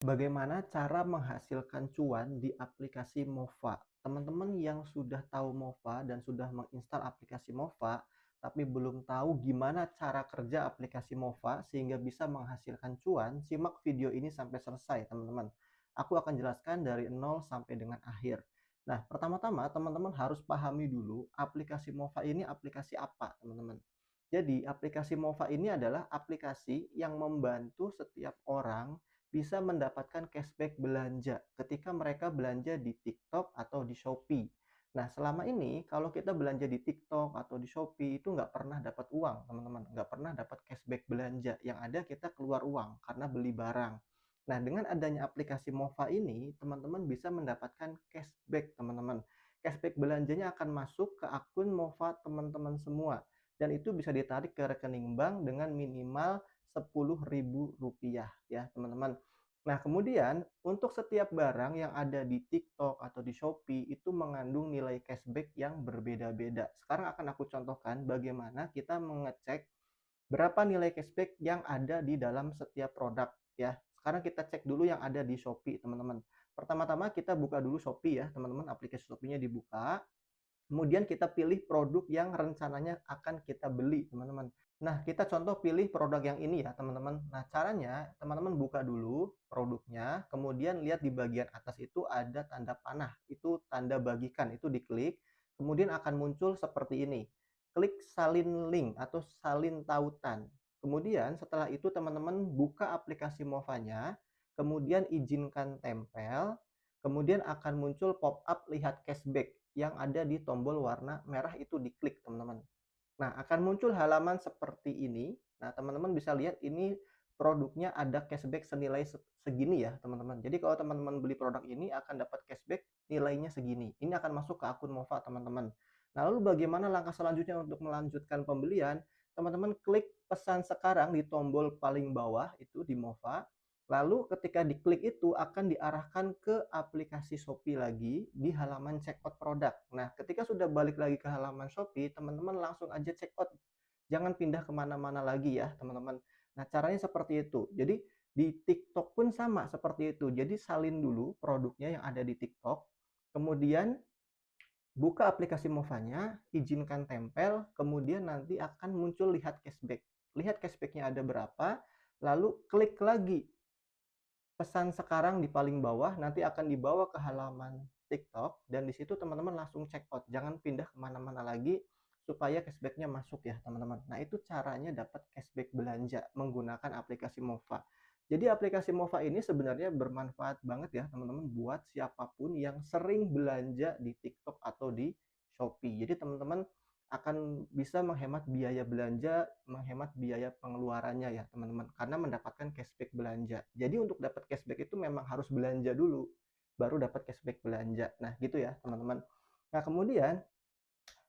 Bagaimana cara menghasilkan cuan di aplikasi Mova? Teman-teman yang sudah tahu Mova dan sudah menginstal aplikasi Mova, tapi belum tahu gimana cara kerja aplikasi Mova sehingga bisa menghasilkan cuan, simak video ini sampai selesai, teman-teman. Aku akan jelaskan dari nol sampai dengan akhir. Nah, pertama-tama teman-teman harus pahami dulu aplikasi Mova ini aplikasi apa, teman-teman. Jadi, aplikasi Mova ini adalah aplikasi yang membantu setiap orang bisa mendapatkan cashback belanja ketika mereka belanja di TikTok atau di Shopee. Nah, selama ini kalau kita belanja di TikTok atau di Shopee itu nggak pernah dapat uang, teman-teman. Nggak pernah dapat cashback belanja. Yang ada kita keluar uang karena beli barang. Nah, dengan adanya aplikasi Mova ini, teman-teman bisa mendapatkan cashback, teman-teman. Cashback belanjanya akan masuk ke akun Mova teman-teman semua. Dan itu bisa ditarik ke rekening bank dengan minimal Rp10.000 ya, teman-teman. Nah, kemudian untuk setiap barang yang ada di TikTok atau di Shopee itu mengandung nilai cashback yang berbeda-beda. Sekarang akan aku contohkan bagaimana kita mengecek berapa nilai cashback yang ada di dalam setiap produk ya. Sekarang kita cek dulu yang ada di Shopee, teman-teman. Pertama-tama kita buka dulu Shopee ya, teman-teman. Aplikasi Shopee-nya dibuka. Kemudian kita pilih produk yang rencananya akan kita beli, teman-teman. Nah, kita contoh pilih produk yang ini ya, teman-teman. Nah, caranya teman-teman buka dulu produknya, kemudian lihat di bagian atas itu ada tanda panah, itu tanda bagikan, itu diklik, kemudian akan muncul seperti ini. Klik salin link atau salin tautan. Kemudian setelah itu teman-teman buka aplikasi Mova-nya, kemudian izinkan tempel, kemudian akan muncul pop-up lihat cashback yang ada di tombol warna merah itu diklik, teman-teman. Nah, akan muncul halaman seperti ini. Nah, teman-teman bisa lihat ini produknya ada cashback senilai segini ya, teman-teman. Jadi kalau teman-teman beli produk ini akan dapat cashback nilainya segini. Ini akan masuk ke akun Mova, teman-teman. Nah, lalu bagaimana langkah selanjutnya untuk melanjutkan pembelian? Teman-teman klik pesan sekarang di tombol paling bawah itu di Mova. Lalu ketika diklik itu akan diarahkan ke aplikasi Shopee lagi di halaman checkout produk. Nah, ketika sudah balik lagi ke halaman Shopee, teman-teman langsung aja checkout. Jangan pindah kemana-mana lagi ya, teman-teman. Nah, caranya seperti itu. Jadi di TikTok pun sama seperti itu. Jadi salin dulu produknya yang ada di TikTok, kemudian buka aplikasi Movanya, izinkan tempel, kemudian nanti akan muncul lihat cashback. Lihat cashbacknya ada berapa, lalu klik lagi pesan sekarang di paling bawah, nanti akan dibawa ke halaman TikTok dan di situ teman-teman langsung check out, jangan pindah kemana-mana lagi supaya cashbacknya masuk ya, teman-teman. Nah, itu caranya dapat cashback belanja menggunakan aplikasi Mova. Jadi aplikasi Mova ini sebenarnya bermanfaat banget ya, teman-teman, buat siapapun yang sering belanja di TikTok atau di Shopee. Jadi teman-teman akan bisa menghemat biaya belanja, menghemat biaya pengeluarannya ya, teman-teman, karena mendapatkan cashback belanja. Jadi untuk dapat cashback itu memang harus belanja dulu, baru dapat cashback belanja. Nah, gitu ya, teman-teman. Nah, kemudian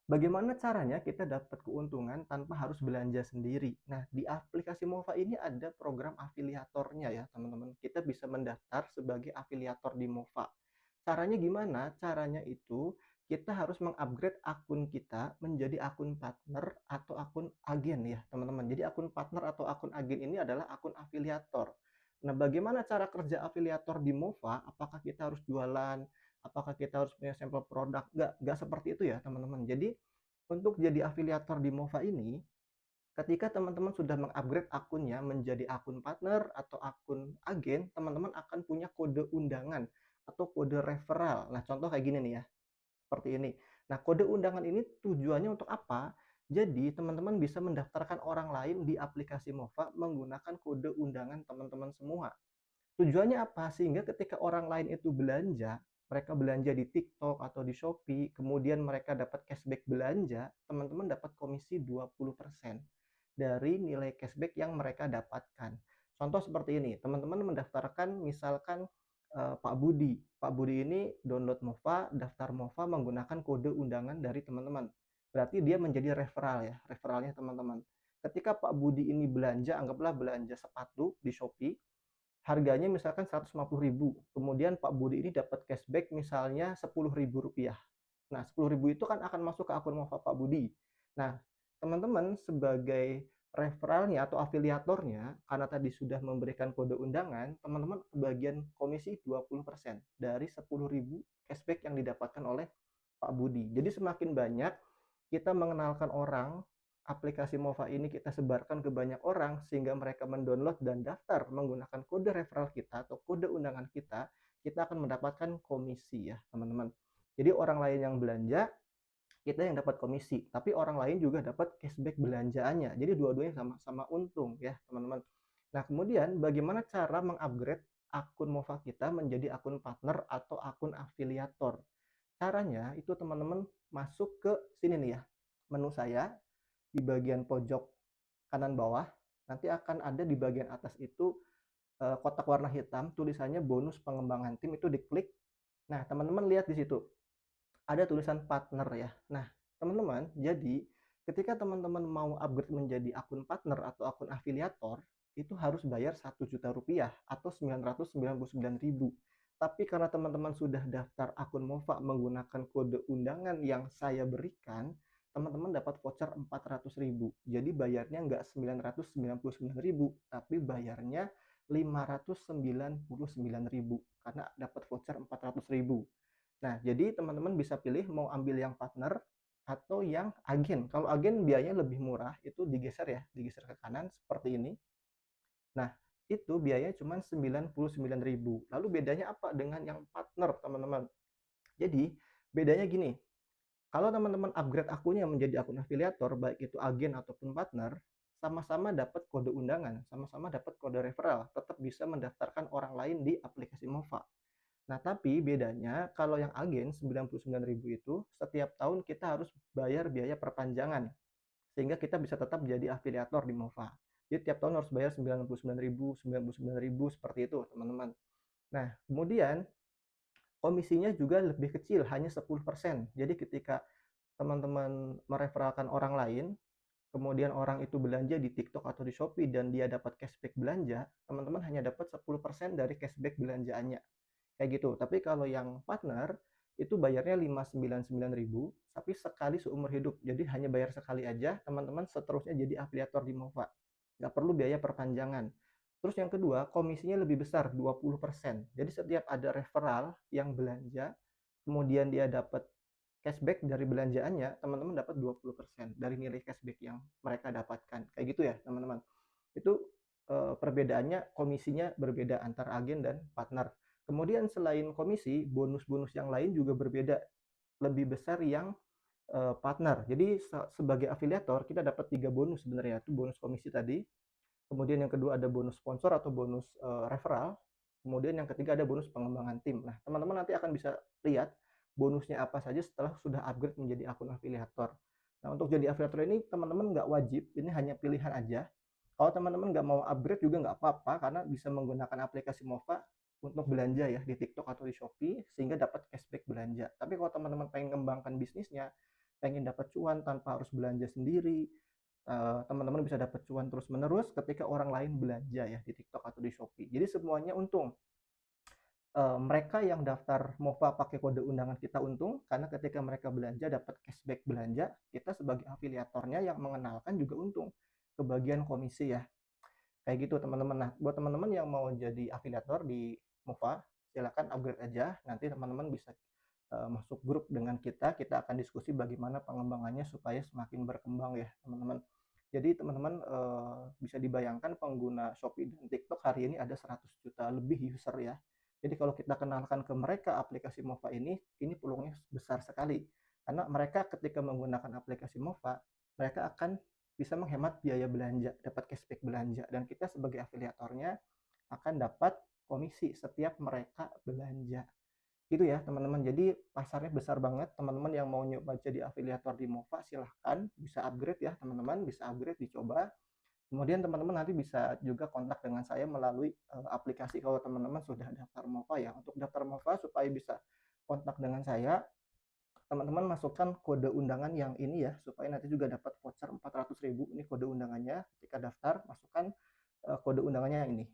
bagaimana caranya kita dapat keuntungan tanpa harus belanja sendiri? Nah, di aplikasi Mova ini ada program afiliatornya ya, teman-teman. Kita bisa mendaftar sebagai afiliator di Mova. Caranya gimana? Caranya itu kita harus mengupgrade akun kita menjadi akun partner atau akun agen ya, teman-teman. Jadi akun partner atau akun agen ini adalah akun afiliator. Nah, bagaimana cara kerja afiliator di Mova? Apakah kita harus jualan? Apakah kita harus punya sampel produk? Nggak seperti itu ya, teman-teman. Jadi untuk jadi afiliator di Mova ini, ketika teman-teman sudah mengupgrade akunnya menjadi akun partner atau akun agen, teman-teman akan punya kode undangan atau kode referral. Nah, contoh kayak gini nih ya, seperti ini. Nah, kode undangan ini tujuannya untuk apa? Jadi, teman-teman bisa mendaftarkan orang lain di aplikasi Mova menggunakan kode undangan teman-teman semua. Tujuannya apa? Sehingga ketika orang lain itu belanja, mereka belanja di TikTok atau di Shopee, kemudian mereka dapat cashback belanja, teman-teman dapat komisi 20% dari nilai cashback yang mereka dapatkan. Contoh seperti ini, teman-teman mendaftarkan misalkan Pak Budi. Pak Budi ini download Mova, daftar Mova menggunakan kode undangan dari teman-teman. Berarti dia menjadi referral ya, referralnya teman-teman. Ketika Pak Budi ini belanja, anggaplah belanja sepatu di Shopee, harganya misalkan 150.000, kemudian Pak Budi ini dapat cashback misalnya Rp10.000. Nah, 10.000 itu kan akan masuk ke akun Mova Pak Budi. Nah, teman-teman sebagai referralnya atau afiliatornya karena tadi sudah memberikan kode undangan, teman-teman kebagian komisi 20% dari 10.000 cashback yang didapatkan oleh Pak Budi. Jadi semakin banyak kita mengenalkan orang, aplikasi Mova ini kita sebarkan ke banyak orang sehingga mereka mendownload dan daftar menggunakan kode referral kita atau kode undangan kita akan mendapatkan komisi ya, teman-teman. Jadi orang lain yang belanja, kita yang dapat komisi, tapi orang lain juga dapat cashback belanjaannya. Jadi dua-duanya sama-sama untung ya, teman-teman. Nah, kemudian bagaimana cara mengupgrade akun Mova kita menjadi akun partner atau akun afiliator? Caranya itu teman-teman masuk ke sini nih ya. Menu saya di bagian pojok kanan bawah, nanti akan ada di bagian atas itu kotak warna hitam tulisannya bonus pengembangan tim, itu diklik. Nah, teman-teman lihat di situ ada tulisan partner ya. Nah, teman-teman, jadi ketika teman-teman mau upgrade menjadi akun partner atau akun afiliator, itu harus bayar 1 juta rupiah atau 999.000. Tapi karena teman-teman sudah daftar akun Mova menggunakan kode undangan yang saya berikan, teman-teman dapat voucher 400.000. Jadi bayarnya nggak 999.000, tapi bayarnya 599.000 karena dapat voucher 400.000. Nah, jadi teman-teman bisa pilih mau ambil yang partner atau yang agen. Kalau agen biayanya lebih murah, itu digeser ya, digeser ke kanan seperti ini. Nah, itu biayanya cuma 99.000. Lalu bedanya apa dengan yang partner, teman-teman? Jadi, bedanya gini. Kalau teman-teman upgrade akunnya menjadi akun afiliator, baik itu agen ataupun partner, sama-sama dapat kode undangan, sama-sama dapat kode referral, tetap bisa mendaftarkan orang lain di aplikasi Mova. Nah, tapi bedanya kalau yang agen 99.000 itu setiap tahun kita harus bayar biaya perpanjangan sehingga kita bisa tetap jadi afiliator di Mova. Jadi tiap tahun harus bayar 99.000 seperti itu, teman-teman. Nah, kemudian komisinya juga lebih kecil, hanya 10%. Jadi ketika teman-teman mereferalkan orang lain, kemudian orang itu belanja di TikTok atau di Shopee dan dia dapat cashback belanja, teman-teman hanya dapat 10% dari cashback belanjaannya. Kayak gitu. Tapi kalau yang partner itu bayarnya 599.000 tapi sekali seumur hidup. Jadi hanya bayar sekali aja, teman-teman seterusnya jadi afiliator di Mova. Nggak perlu biaya perpanjangan. Terus yang kedua, komisinya lebih besar, 20%. Jadi setiap ada referral yang belanja, kemudian dia dapat cashback dari belanjaannya, teman-teman dapat 20% dari nilai cashback yang mereka dapatkan. Kayak gitu ya, teman-teman. Itu perbedaannya, komisinya berbeda antara agen dan partner. Kemudian selain komisi, bonus-bonus yang lain juga berbeda. Lebih besar yang partner. Jadi sebagai afiliator kita dapat 3 bonus sebenarnya. Itu bonus komisi tadi. Kemudian yang kedua ada bonus sponsor atau bonus referral. Kemudian yang ketiga ada bonus pengembangan tim. Nah, teman-teman nanti akan bisa lihat bonusnya apa saja setelah sudah upgrade menjadi akun afiliator. Nah, untuk jadi afiliator ini teman-teman nggak wajib, ini hanya pilihan aja. Kalau teman-teman nggak mau upgrade juga nggak apa-apa, karena bisa menggunakan aplikasi Mova untuk belanja ya di TikTok atau di Shopee, sehingga dapat cashback belanja. Tapi kalau teman-teman pengen mengembangkan bisnisnya, pengen dapat cuan tanpa harus belanja sendiri, teman-teman bisa dapat cuan terus-menerus ketika orang lain belanja ya di TikTok atau di Shopee. Jadi semuanya untung. Mereka yang daftar Mova pakai kode undangan kita untung karena ketika mereka belanja dapat cashback belanja, kita sebagai afiliatornya yang mengenalkan juga untung kebagian komisi ya. Kayak gitu teman-teman. Nah, buat teman-teman yang mau jadi afiliator di Mova, silakan upgrade aja. Nanti teman-teman bisa masuk grup dengan kita akan diskusi bagaimana pengembangannya supaya semakin berkembang ya teman-teman. Jadi teman-teman bisa dibayangkan pengguna Shopee dan TikTok hari ini ada 100 juta lebih user ya. Jadi kalau kita kenalkan ke mereka aplikasi Mova ini peluangnya besar sekali. Karena mereka ketika menggunakan aplikasi Mova, mereka akan bisa menghemat biaya belanja, dapat cashback belanja, dan kita sebagai afiliatornya akan dapat komisi setiap mereka belanja. Gitu ya teman-teman. Jadi pasarnya besar banget. Teman-teman yang mau nyoba jadi afiliator di Mova silahkan, bisa upgrade ya teman-teman, bisa upgrade, dicoba. Kemudian teman-teman nanti bisa juga kontak dengan saya melalui aplikasi kalau teman-teman sudah daftar Mova ya. Untuk daftar Mova supaya bisa kontak dengan saya, teman-teman masukkan kode undangan yang ini ya, supaya nanti juga dapat voucher 400.000. Ini kode undangannya. Ketika daftar, masukkan kode undangannya yang ini.